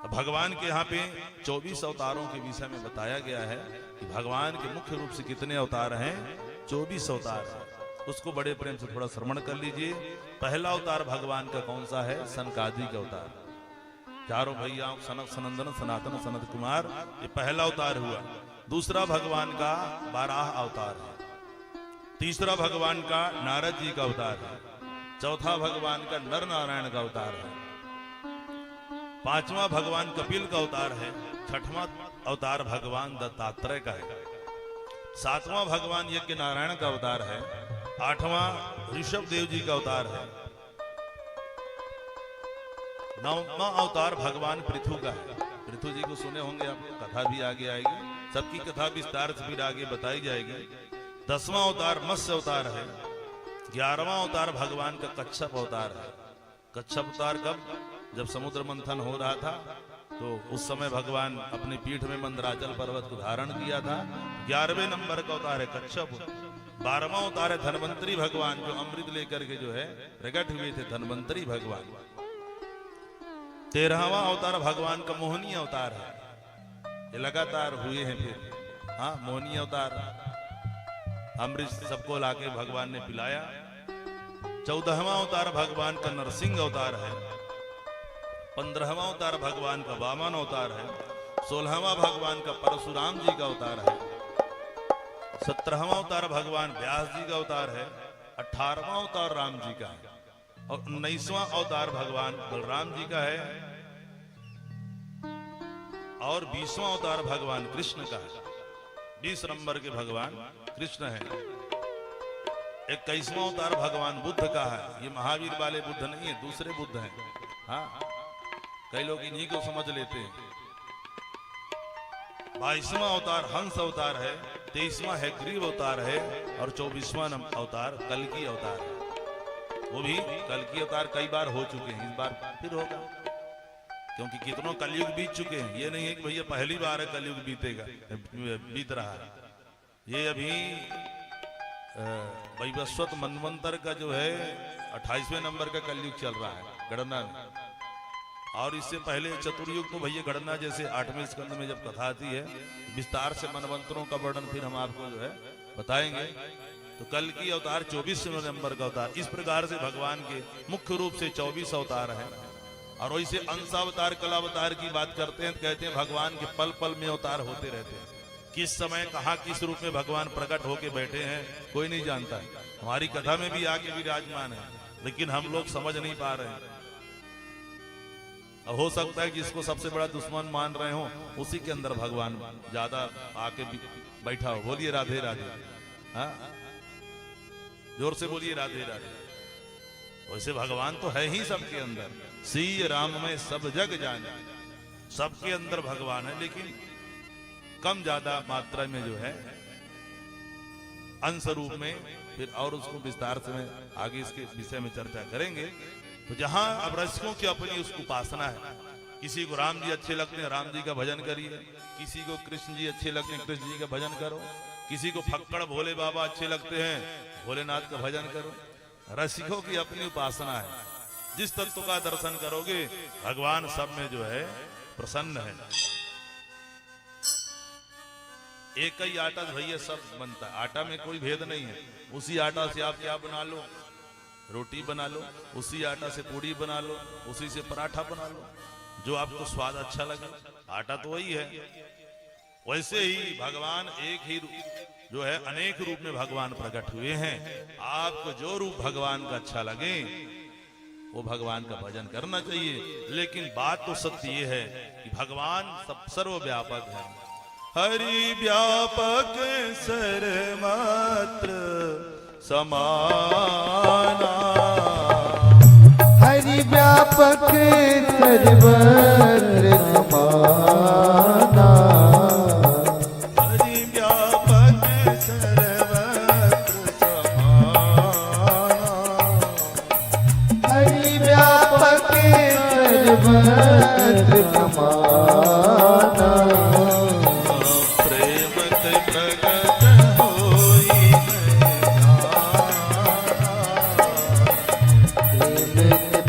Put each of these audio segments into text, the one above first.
भगवान के यहाँ पे 24 अवतारों के विषय में बताया गया है कि भगवान के मुख्य रूप से कितने अवतार हैं। 24 अवतार हैं। उसको बड़े प्रेम से थोड़ा श्रवण कर लीजिए। पहला अवतार भगवान का कौन सा है? सनकादिक अवतार। चारों भैया सनक सनंदन सनातन सनत कुमार, ये पहला अवतार हुआ। दूसरा भगवान का बाराह अवतार है। तीसरा भगवान का नारद जी का अवतार है। चौथा भगवान का नर नारायण का अवतार है। पांचवा भगवान कपिल का अवतार है। छठवां अवतार भगवान दत्तात्रेय का है। सातवां भगवान यज्ञ नारायण का अवतार है। आठवां ऋषभ देव जी का अवतार है। नौवां अवतार भगवान पृथु का है। पृथु जी को सुने होंगे आप, कथा भी आगे आएगी, सबकी कथा विस्तार से फिर आगे बताई जाएगी। 10वां अवतार मत्स्य अवतार है। 11वां अवतार भगवान का कच्छप अवतार है। कच्छप अवतार कब? जब समुद्र मंथन हो रहा था तो उस समय भगवान अपनी पीठ में मंदराचल पर्वत को धारण किया था। 11वें नंबर का अवतार है कच्छप। 12वां अवतार है धन्वंतरी भगवान, जो अमृत लेकर के जो है प्रकट हुए थे, धन्वंतरी भगवान। 13वां अवतार भगवान का मोहनी अवतार है। ये लगातार हुए हैं फिर। हाँ, मोहनी अवतार, अमृत सबको लाके भगवान ने पिलाया। 14वां अवतार भगवान का नरसिंह अवतार है। 15वां अवतार भगवान का वामन अवतार है। 16वां भगवान का परशुराम जी का अवतार है। 17वां अवतार भगवान व्यास जी का अवतार है। 18वां अवतार राम जी का है। और 19वां अवतार भगवान बलराम जी का है। और 20वां अवतार भगवान कृष्ण का है। 20 नंबर के भगवान कृष्ण है। 21वां अवतार भगवान बुद्ध का है। ये महावीर वाले बुद्ध नहीं है, दूसरे बुद्ध हैं। हाँ, कई लोग इन्हीं को समझ लेते हैं। 22वां अवतार हंस अवतार है। 23वां है ग्रीव अवतार है। और 24वां अवतार कल्कि अवतार है। वो भी कल्कि अवतार कई बार हो चुके हैं, इस बार फिर होगा, क्योंकि कितनों कलयुग बीत चुके हैं। ये नहीं है कि भैया पहली बार है कलयुग बीतेगा, बीत रहा है। ये अभी वैवस्वत मनवंतर का जो है 28वें नंबर का कलयुग चल रहा है गणना में। और इससे पहले चतुर्युग तो भैया गणना जैसे 8वें स्कंद में जब कथा आती है, विस्तार से मनवंतरों का वर्णन फिर हम आपको जो है बताएंगे। तो कल की अवतार 24वें नंबर का अवतार। इस प्रकार से भगवान के मुख्य रूप से 24 अवतार हैं। और वैसे अंशावतार कलावतार की बात करते हैं, कहते हैं भगवान के पल पल में अवतार होते रहते हैं। किस समय कहाँ किस रूप में भगवान प्रकट होके बैठे हैं कोई नहीं जानता है। हमारी कथा में भी आके विराजमान है, लेकिन हम लोग समझ नहीं पा रहे हैं। हो सकता है जिसको सबसे बड़ा दुश्मन मान रहे हो उसी के अंदर भगवान ज्यादा आके बैठा हो। बोलिए राधे राधे। हाँ, जोर से बोलिए राधे राधे। वैसे भगवान तो है ही सबके अंदर। श्री राम में सब जग जाने, सबके अंदर भगवान है, लेकिन कम ज्यादा मात्रा में जो है अंश रूप में। फिर और उसको विस्तार से मैं आगे इसके विषय में चर्चा करेंगे। तो जहां अब रसिकों की अपनी उसको उपासना है। किसी को राम जी अच्छे लगते हैं, राम जी का भजन करिए। किसी को कृष्ण जी अच्छे लगते हैं, कृष्ण जी का भजन करो। किसी को फक्कड़ भोले बाबा अच्छे लगते हैं, भोलेनाथ का भजन करो। रसिकों की अपनी उपासना है। जिस तत्व का दर्शन करोगे भगवान सब में जो है प्रसन्न है। एक ही आटा भैया सब बनता है, आटा में कोई भेद नहीं है। उसी आटा से आप क्या बना लो, रोटी बना लो। उसी आटा से पूड़ी बना लो, उसी से पराठा बना लो, जो आपको स्वाद अच्छा लगे। आटा तो वही है। वैसे ही भगवान एक ही जो है अनेक रूप में भगवान प्रकट हुए हैं। आपको जो रूप भगवान का अच्छा लगे वो भगवान का भजन करना चाहिए। लेकिन बात तो सत्य ये है कि भगवान सब सर्वव्यापक है। हरि व्यापक सर्वत्र समाना, हरि व्यापक सर्वत्र समाना, हरि व्यापक सर्वत्र समाना, हरि व्यापक सर्वत्र समाना।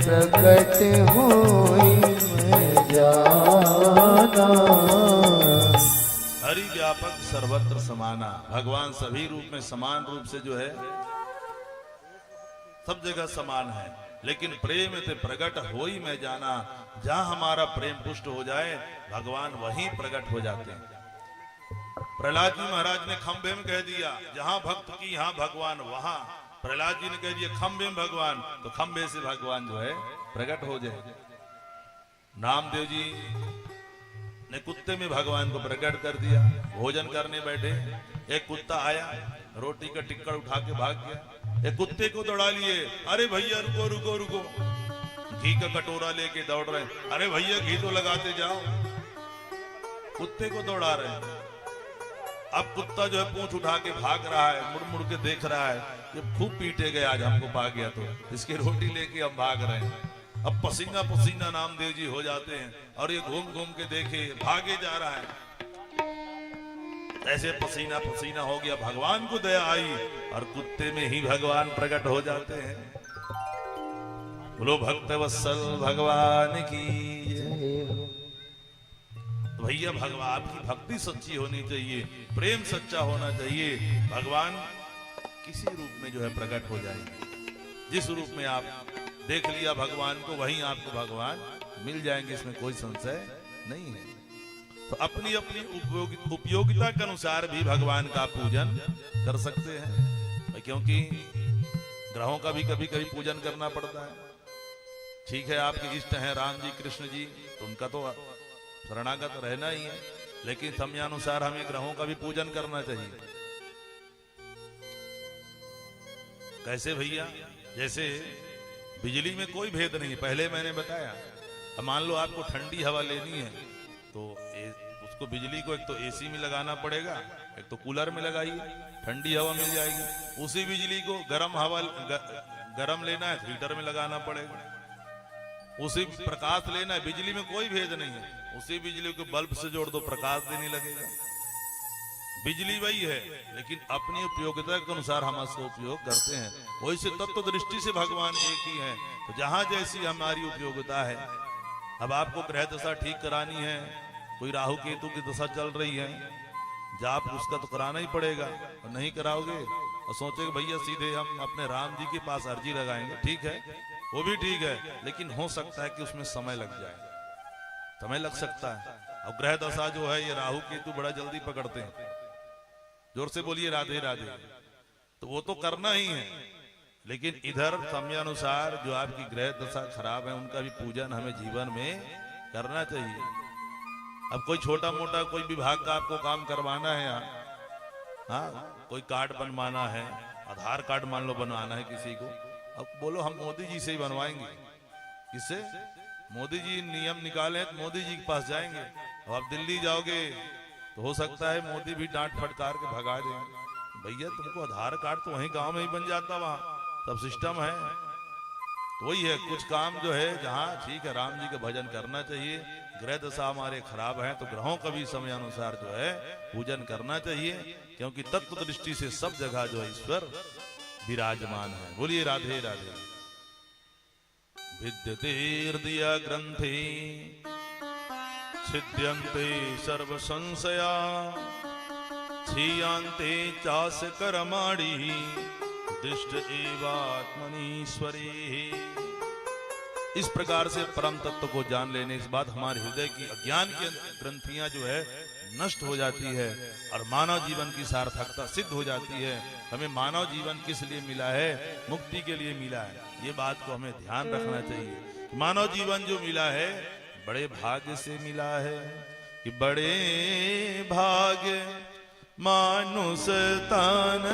प्रकट होई मैं जाना। समाना। भगवान सभी रूप में समान रूप से जो है सब जगह समान है, लेकिन प्रेम ते प्रकट हो ही मैं जाना। जहां हमारा प्रेम पुष्ट हो जाए भगवान वहीं प्रकट हो जाते हैं। प्रहलाद जी महाराज ने खंबे में कह दिया जहां भक्त की यहां भगवान, वहां प्रहलाद जी ने कह दिया खंबे में भगवान, तो खंबे से भगवान जो है प्रकट हो जाए। नामदेव जी ने कुत्ते में भगवान को प्रकट कर दिया। भोजन करने बैठे, एक कुत्ता आया, रोटी का टिक्कड़ उठा के भाग गया। एक कुत्ते को दौड़ा लिए, अरे भैया रुको रुको रुको, घी का कटोरा लेके दौड़ रहे, अरे भैया घी तो लगाते जाओ, कुत्ते को दौड़ा रहे। अब कुत्ता जो है पूंछ उठा के भाग रहा है, मुड़ मुड़ के देख रहा है, ये खूब पीटे गए आज हमको पा गया तो इसकी रोटी लेके हम भाग रहे हैं। अब पसीना पसीना नामदेव जी हो जाते हैं और ये घूम घूम के देखे भागे जा रहा है। ऐसे पसीना पसीना हो गया, भगवान को दया आई और कुत्ते में ही भगवान प्रकट हो जाते हैं। बोलो भक्त वत्सल भगवान की जय। तो भैया भगवान आपकी भक्ति सच्ची होनी चाहिए, प्रेम सच्चा होना चाहिए, भगवान किसी रूप में जो है प्रकट हो जाएंगे। जिस रूप में आप देख लिया भगवान को वहीं आपको भगवान मिल जाएंगे, इसमें कोई संशय नहीं है। तो अपनी अपनी उपयोगिता के अनुसार भी भगवान का पूजन कर सकते हैं, क्योंकि ग्रहों का भी कभी कभी पूजन करना पड़ता है। ठीक है आपके इष्ट हैं राम जी कृष्ण जी, तो उनका तो शरणागत रहना ही है, लेकिन समयानुसार हमें ग्रहों का भी पूजन करना चाहिए। कैसे भैया? जैसे बिजली में कोई भेद नहीं, पहले मैंने बताया। अब मान लो आपको ठंडी हवा लेनी है तो उसको बिजली को एक तो एसी में लगाना पड़ेगा, एक तो कूलर में लगाइए, ठंडी हवा मिल जाएगी। उसी बिजली को गरम लेना है, हीटर में लगाना पड़ेगा। उसी प्रकाश लेना है, बिजली में कोई भेद नहीं है, उसी बिजली को बल्ब से जोड़ दो, प्रकाश देने लगेगा। बिजली वही है, लेकिन अपनी उपयोगिता के अनुसार हम इसका उपयोग करते हैं। वैसे तत्व दृष्टि से भगवान एक ही है, तो जहां जैसी हमारी उपयोगिता है। अब आपको ग्रह दशा ठीक करानी है, कोई राहु केतु की दशा चल रही है, जाप उसका तो कराना ही पड़ेगा, और नहीं कराओगे और सोचोगे भैया सीधे हम अपने राम जी के पास अर्जी लगाएंगे, ठीक है वो भी ठीक है, लेकिन हो सकता है कि उसमें समय लग जाए, समय लग सकता है। अब ग्रह दशा जो है ये राहु केतु बड़ा जल्दी पकड़ते हैं, जोर से बोलिए राधे राधे, तो वो तो करना ही है। लेकिन इधर समयानुसार जो आपकी ग्रह दशा खराब है उनका भी पूजन हमें जीवन में करना चाहिए। अब कोई छोटा मोटा कोई विभाग का आपको काम करवाना है यहाँ, हाँ कोई कार्ड बनवाना है, आधार कार्ड मान लो बनवाना है किसी को, अब बोलो हम मोदी जी से ही बनवाएंगे। किससे? मोदी जी नियम निकाले हैं तो मोदी जी के पास जाएंगे। अब आप दिल्ली जाओगे तो हो सकता है मोदी भी डांट फटकार के भगा देंगे, भैया तुमको आधार कार्ड तो वहीं गांव में ही बन जाता, वहां सब सिस्टम है। तो वही है, कुछ काम जो है जहां ठीक है राम जी का भजन करना चाहिए। ग्रह दशा हमारे खराब है तो ग्रहों का भी समयानुसार जो है पूजन करना चाहिए, क्योंकि तत्व दृष्टि से सब जगह जो है ईश्वर विराजमान है। बोलिए राधे राधे। विद्यते हृदय ग्रंथे छिद्यन्ते सर्व संशया, क्षीयन्ते चास कर्माणि दृष्ट एवात्मनीश्वरे। इस प्रकार से परम तत्व को जान लेने के बाद हमारे हृदय की अज्ञान की ग्रंथियां जो है नष्ट हो जाती है और मानव जीवन की सार्थकता सिद्ध हो जाती है। हमें मानव जीवन किस लिए मिला है? मुक्ति के लिए मिला है। ये बात को हमें ध्यान रखना चाहिए। मानव जीवन जो मिला है बड़े भाग्य से मिला है, कि बड़े भाग्य मानुष तन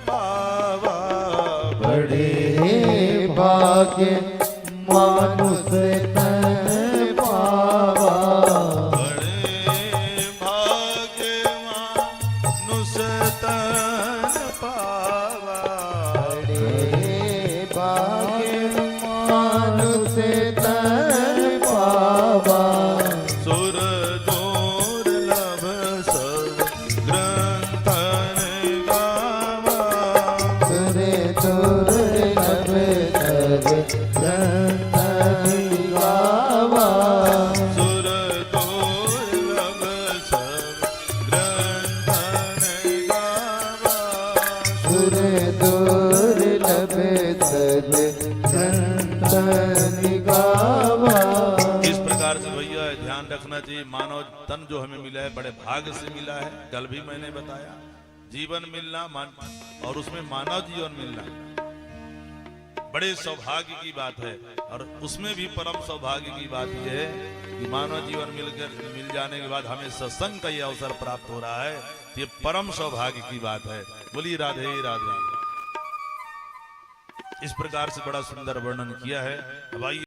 पावा, बड़े भाग्य मानुष तन पावा, बड़े भाग्य मानुष तन पावा, बड़े भाग्य मानुष तन पावा, सुर दुर्लभ सब ग्रंथन गावा, सुर दुर्लभ सब ग्रंथन गावा। सज संतन गावा। इस प्रकार से भैया ध्यान रखना चाहिए, मानव तन जो हमें मिला है बड़े भाग्य से मिला है। कल भी मैंने बताया, जीवन मिलना और उसमें मानव जीवन मिलना बड़े सौभाग्य की बात है। और उसमें भी परम सौभाग्य की बात यह है कि मानव जीवन मिल जाने के बाद हमें सत्संग का यह अवसर प्राप्त हो रहा है। ये परम सौभाग्य की बात है। बोलिए राधे राधे। इस प्रकार से बड़ा सुंदर वर्णन किया है। अब आइए